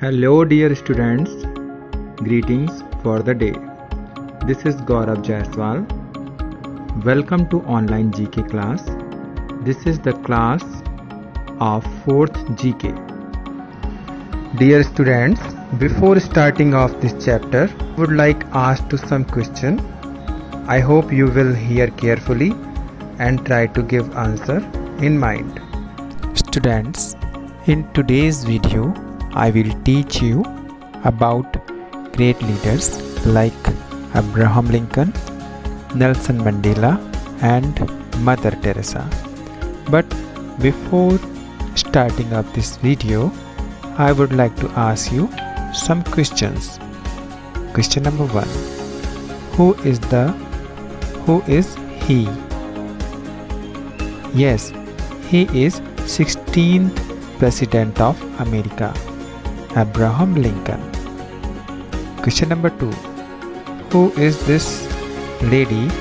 Hello dear students, greetings for the day. This is Gaurav Jaiswal. Welcome to online GK class. This is the class of 4th GK. Dear students, before starting off this chapter, I would like ask to some question. I hope you will hear carefully and try to give answer in mind. Students, in today's video, I will teach you about great leaders like Abraham Lincoln, Nelson Mandela and Mother Teresa. But before starting up this video, I would like to ask you some questions. Question number 1. Who is he? Yes, he is 16th President of America, Abraham Lincoln. Question number 2. Who is this lady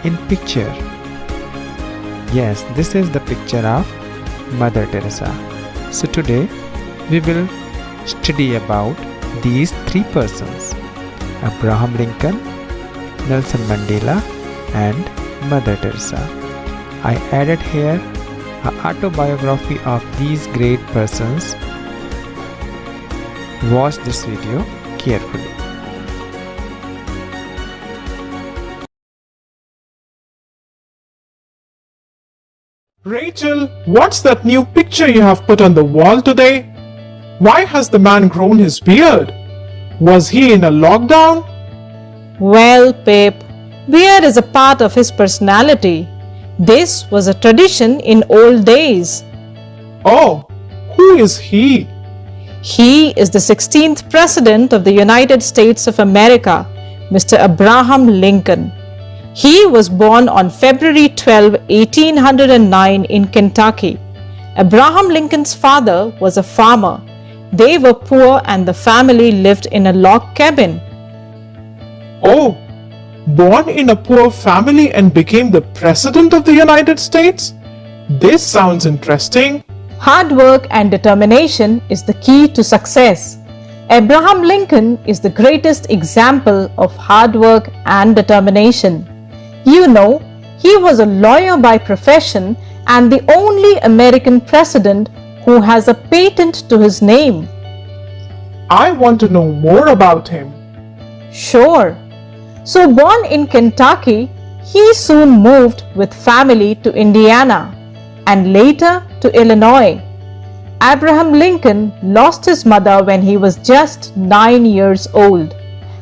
in picture? Yes, this is the picture of Mother Teresa. So today we will study about these three persons: Abraham Lincoln, Nelson Mandela and Mother Teresa. I added here an autobiography of these great persons. Watch this video carefully. Rachel, what's that new picture you have put on the wall today? Why has the man grown his beard? Was he in a lockdown? Well, Pip, beard is a part of his personality. This was a tradition in old days. Oh, who is he? He is the 16th President of the United States of America, Mr. Abraham Lincoln. He was born on February 12, 1809 in Kentucky. Abraham Lincoln's father was a farmer. They were poor and the family lived in a log cabin. Oh, born in a poor family and became the President of the United States? This sounds interesting. Hard work and determination is the key to success. Abraham Lincoln is the greatest example of hard work and determination. You know, he was a lawyer by profession and the only American president who has a patent to his name. I want to know more about him. Sure. So born in Kentucky, he soon moved with family to Indiana and later to Illinois. Abraham Lincoln lost his mother when he was just 9 years old.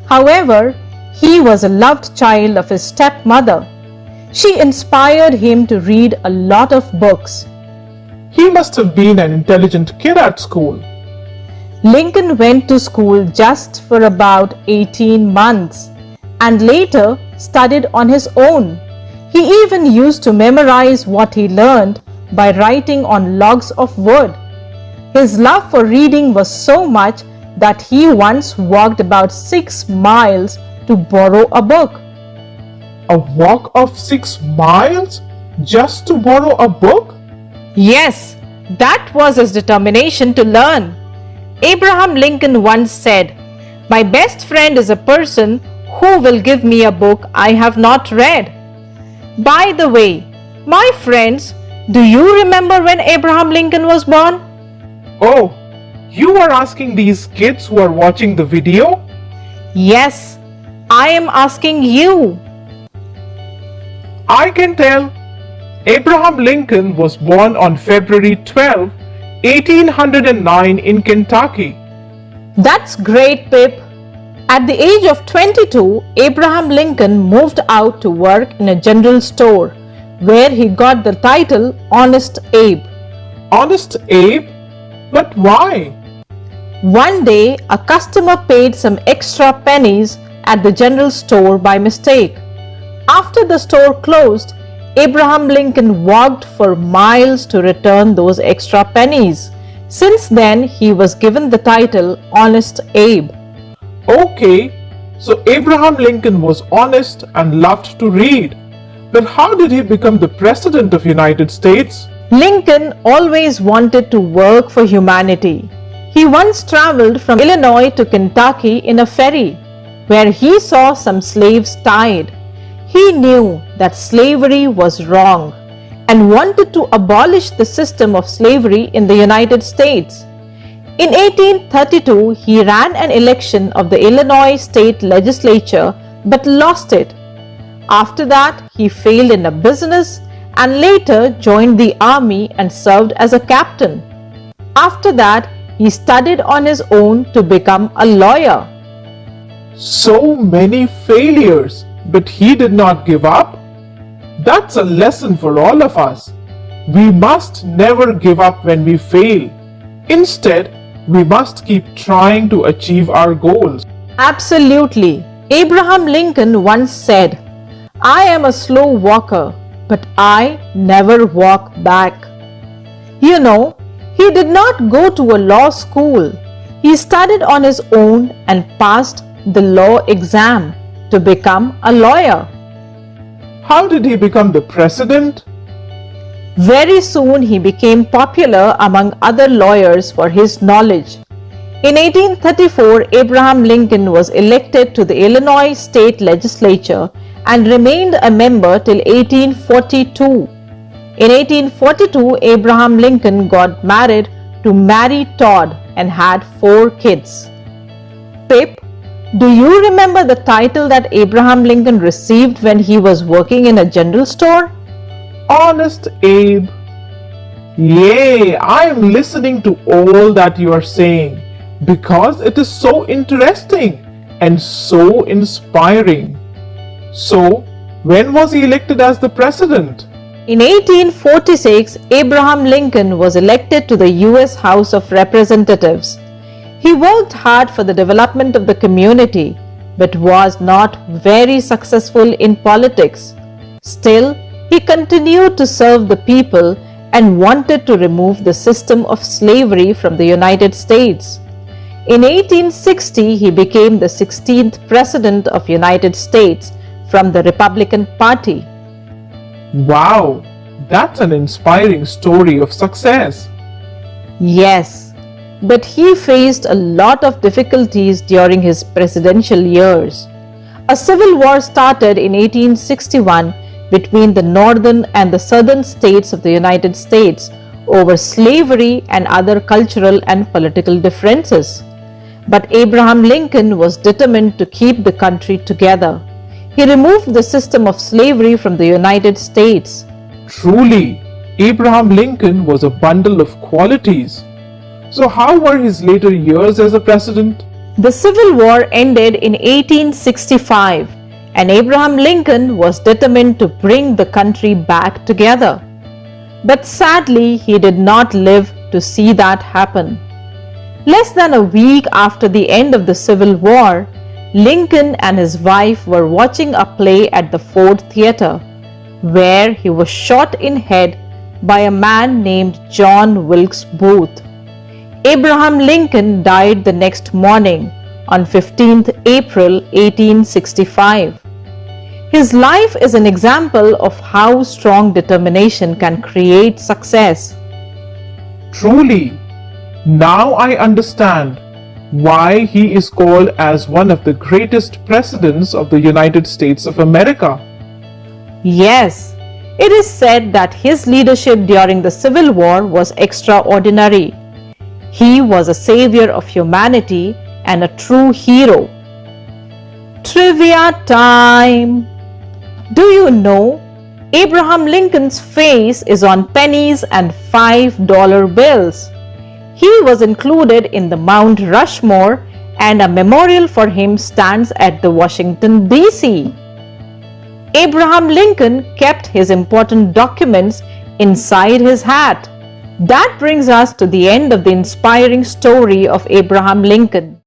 However, he was a loved child of his stepmother. She inspired him to read a lot of books. He must have been an intelligent kid at school. Lincoln went to school just for about 18 months and later studied on his own. He even used to memorize what he learned by writing on logs of wood. His love for reading was so much that he once walked about 6 miles to borrow a book. A walk of 6 miles just to borrow a book? Yes, that was his determination to learn. Abraham Lincoln once said, "My best friend is a person who will give me a book I have not read." By the way, my friends, do you remember when Abraham Lincoln was born? Oh, you are asking these kids who are watching the video? Yes, I am asking you. I can tell. Abraham Lincoln was born on February 12, 1809 in Kentucky. That's great, Pip. At the age of 22, Abraham Lincoln moved out to work in a general store where he got the title Honest Abe. Honest Abe? But why? One day, a customer paid some extra pennies at the general store by mistake. After the store closed, Abraham Lincoln walked for miles to return those extra pennies. Since then, he was given the title Honest Abe. Okay, so Abraham Lincoln was honest and loved to read. But how did he become the President of the United States? Lincoln always wanted to work for humanity. He once traveled from Illinois to Kentucky in a ferry, where he saw some slaves tied. He knew that slavery was wrong and wanted to abolish the system of slavery in the United States. In 1832, he ran an election of the Illinois state legislature but lost it. After that, he failed in a business and later joined the army and served as a captain. After that, he studied on his own to become a lawyer. So many failures, but he did not give up. That's a lesson for all of us. We must never give up when we fail. Instead, we must keep trying to achieve our goals. Absolutely. Abraham Lincoln once said, "I am a slow walker, but I never walk back." You know, he did not go to a law school. He studied on his own and passed the law exam to become a lawyer. How did he become the president? Very soon he became popular among other lawyers for his knowledge. In 1834, Abraham Lincoln was elected to the Illinois state legislature and remained a member till 1842. In 1842, Abraham Lincoln got married to Mary Todd and had 4 kids. Pip, do you remember the title that Abraham Lincoln received when he was working in a general store? Honest Abe. Yay, I am listening to all that you are saying because it is so interesting and so inspiring. So, when was he elected as the president? In 1846, Abraham Lincoln was elected to the U.S. House of Representatives. He worked hard for the development of the community, but was not very successful in politics. Still, he continued to serve the people and wanted to remove the system of slavery from the United States. In 1860, he became the 16th President of United States from the Republican Party. Wow, that's an inspiring story of success. Yes, but he faced a lot of difficulties during his presidential years. A civil war started in 1861 between the northern and the southern states of the United States over slavery and other cultural and political differences. But Abraham Lincoln was determined to keep the country together. He removed the system of slavery from the United States. Truly, Abraham Lincoln was a bundle of qualities. So how were his later years as a president? The Civil War ended in 1865, and Abraham Lincoln was determined to bring the country back together. But sadly, he did not live to see that happen. Less than a week after the end of the Civil War, Lincoln and his wife were watching a play at the Ford Theater, where he was shot in head by a man named John Wilkes Booth. Abraham Lincoln died the next morning on 15th April 1865. His life is an example of how strong determination can create success. Truly, now I understand why he is called as one of the greatest presidents of the United States of America. Yes, it is said that his leadership during the Civil War was extraordinary. He was a savior of humanity and a true hero. Trivia time! Do you know Abraham Lincoln's face is on pennies and $5 bills? He was included in the Mount Rushmore, and a memorial for him stands at the Washington, D.C. Abraham Lincoln kept his important documents inside his hat. That brings us to the end of the inspiring story of Abraham Lincoln.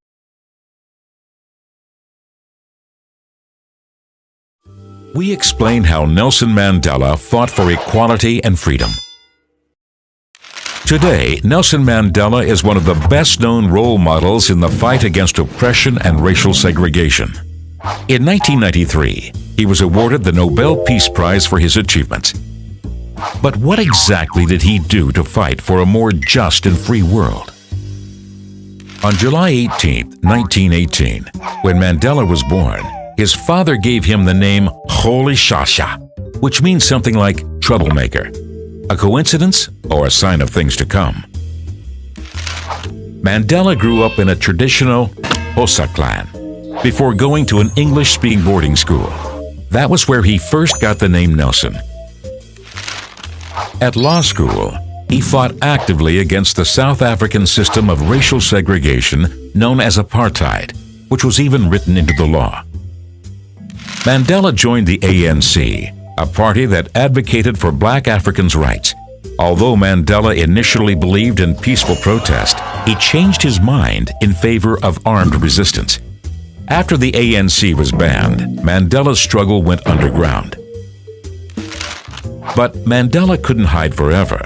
We explained how Nelson Mandela fought for equality and freedom. Today, Nelson Mandela is one of the best-known role models in the fight against oppression and racial segregation. In 1993, he was awarded the Nobel Peace Prize for his achievements. But what exactly did he do to fight for a more just and free world? On July 18, 1918, when Mandela was born, his father gave him the name Holy Shasha, which means something like troublemaker. A coincidence or a sign of things to come? Mandela grew up in a traditional Xhosa clan before going to an English-speaking boarding school. That was where he first got the name Nelson. At law school, he fought actively against the South African system of racial segregation known as apartheid, which was even written into the law. Mandela joined the ANC, a party that advocated for black Africans' rights. Although Mandela initially believed in peaceful protest, he changed his mind in favor of armed resistance. After the ANC was banned, Mandela's struggle went underground. But Mandela couldn't hide forever.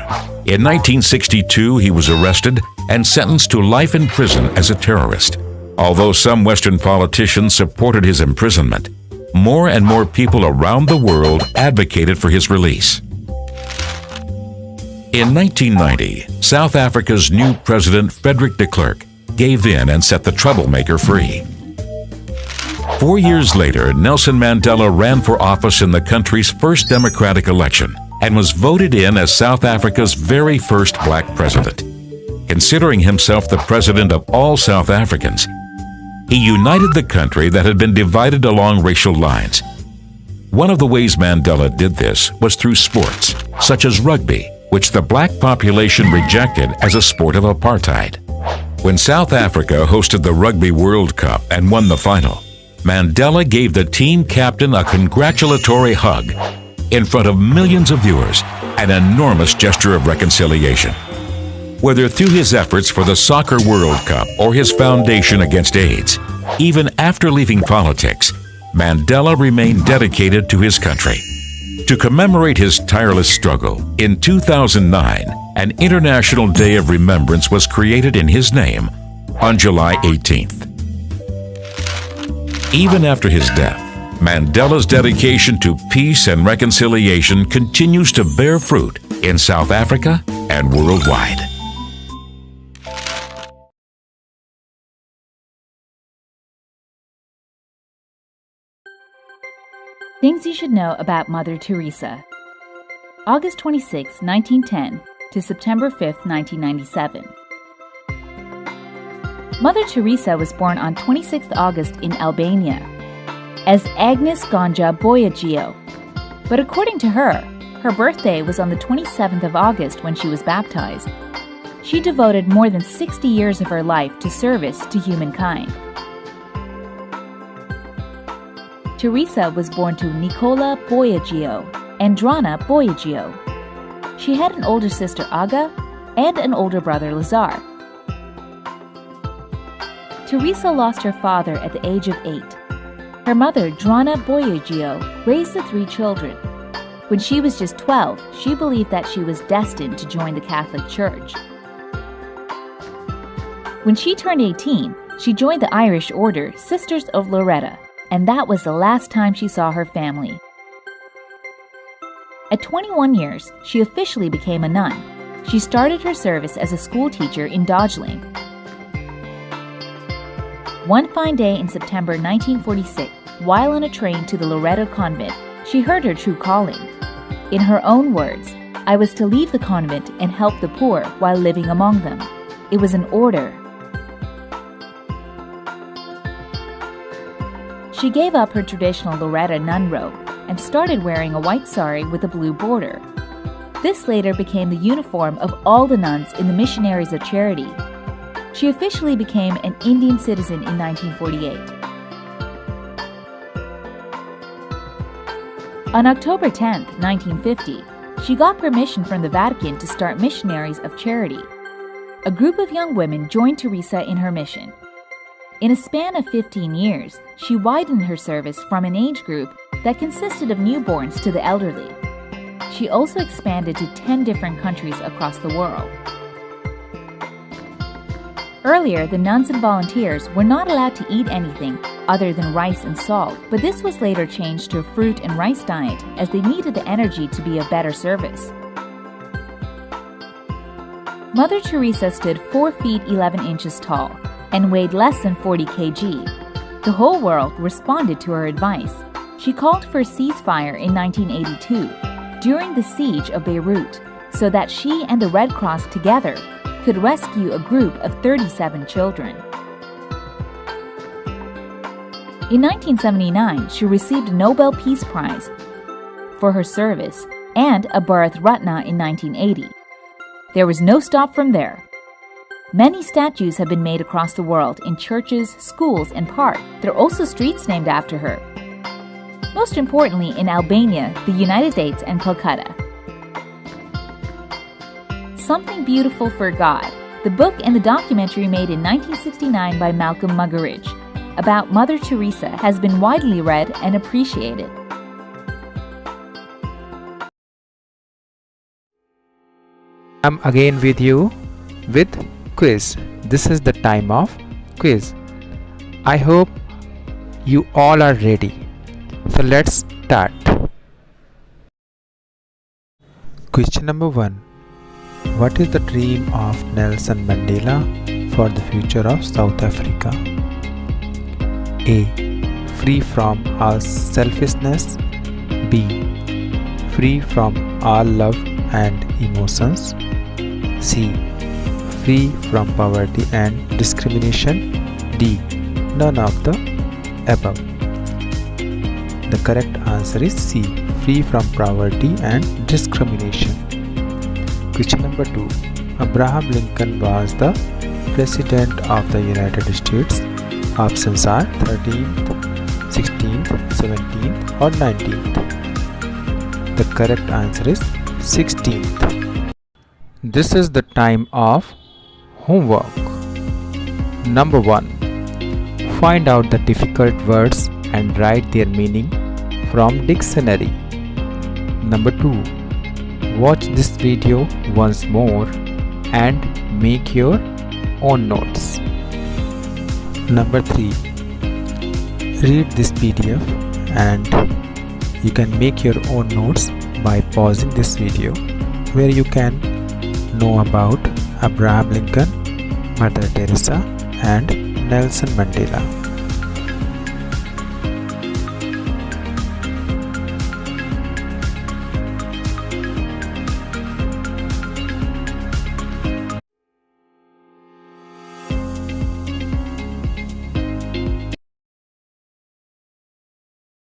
In 1962, he was arrested and sentenced to life in prison as a terrorist. Although some Western politicians supported his imprisonment, more and more people around the world advocated for his release. In 1990, South Africa's new president, Frederick de Klerk, gave in and set the troublemaker free. 4 years later, Nelson Mandela ran for office in the country's first democratic election and was voted in as South Africa's very first black president. Considering himself the president of all South Africans, he united the country that had been divided along racial lines. One of the ways Mandela did this was through sports, such as rugby, which the black population rejected as a sport of apartheid. When South Africa hosted the Rugby World Cup and won the final, Mandela gave the team captain a congratulatory hug in front of millions of viewers, an enormous gesture of reconciliation. Whether through his efforts for the Soccer World Cup or his foundation against AIDS, even after leaving politics, Mandela remained dedicated to his country. To commemorate his tireless struggle, in 2009, an International Day of Remembrance was created in his name on July 18th. Even after his death, Mandela's dedication to peace and reconciliation continues to bear fruit in South Africa and worldwide. Things you should know about Mother Teresa. August 26, 1910 to September 5, 1997. Mother Teresa was born on 26 August in Albania as Agnes Gonja Boyagio. But according to her, her birthday was on the 27th of August when she was baptized. She devoted more than 60 years of her life to service to humankind. Teresa was born to Nicola Boyagio and Drana Boyagio. She had an older sister, Aga, and an older brother, Lazar. Teresa lost her father at the age of 8. Her mother, Drana Boyagio, raised the 3 children. When she was just 12, she believed that she was destined to join the Catholic Church. When she turned 18, she joined the Irish order Sisters of Loreto, and that was the last time she saw her family. At 21 years, she officially became a nun. She started her service as a school teacher in Dodgeling. One fine day in September 1946, while on a train to the Loreto convent, she heard her true calling. In her own words, "I was to leave the convent and help the poor while living among them. It was an order." She gave up her traditional Loreto nun robe and started wearing a white sari with a blue border. This later became the uniform of all the nuns in the Missionaries of Charity. She officially became an Indian citizen in 1948. On October 10, 1950, she got permission from the Vatican to start Missionaries of Charity. A group of young women joined Teresa in her mission. In a span of 15 years, she widened her service from an age group that consisted of newborns to the elderly. She also expanded to 10 different countries across the world. Earlier, the nuns and volunteers were not allowed to eat anything other than rice and salt, but this was later changed to a fruit and rice diet as they needed the energy to be of better service. Mother Teresa stood 4 feet 11 inches tall and weighed less than 40 kg. The whole world responded to her advice. She called for a ceasefire in 1982 during the siege of Beirut so that she and the Red Cross together could rescue a group of 37 children. In 1979, she received a Nobel Peace Prize for her service and a Bharat Ratna in 1980. There was no stop from there. Many statues have been made across the world in churches, schools, and parks. There are also streets named after her. Most importantly, in Albania, the United States, and Calcutta. Something Beautiful for God, the book and the documentary made in 1969 by Malcolm Muggeridge about Mother Teresa, has been widely read and appreciated. I'm again with you with quiz. This is the time of quiz. I hope you all are ready. So let's start. Question number 1. What is the dream of Nelson Mandela for the future of South Africa? A. Free from all selfishness. B. Free from all love and emotions. C. Free from poverty and discrimination. D. None of the above. The correct answer is C. Free from poverty and discrimination. Question number 2. Abraham Lincoln was the President of the United States. Options are 13th, 16th, 17th or 19th. The correct answer is 16th. This is the time of homework. Number 1. Find out the difficult words and write their meaning from dictionary. Number 2. Watch this video once more and make your own notes. Number 3. Read this PDF and you can make your own notes by pausing this video, where you can know about Abraham Lincoln, Mother Teresa and Nelson Mandela.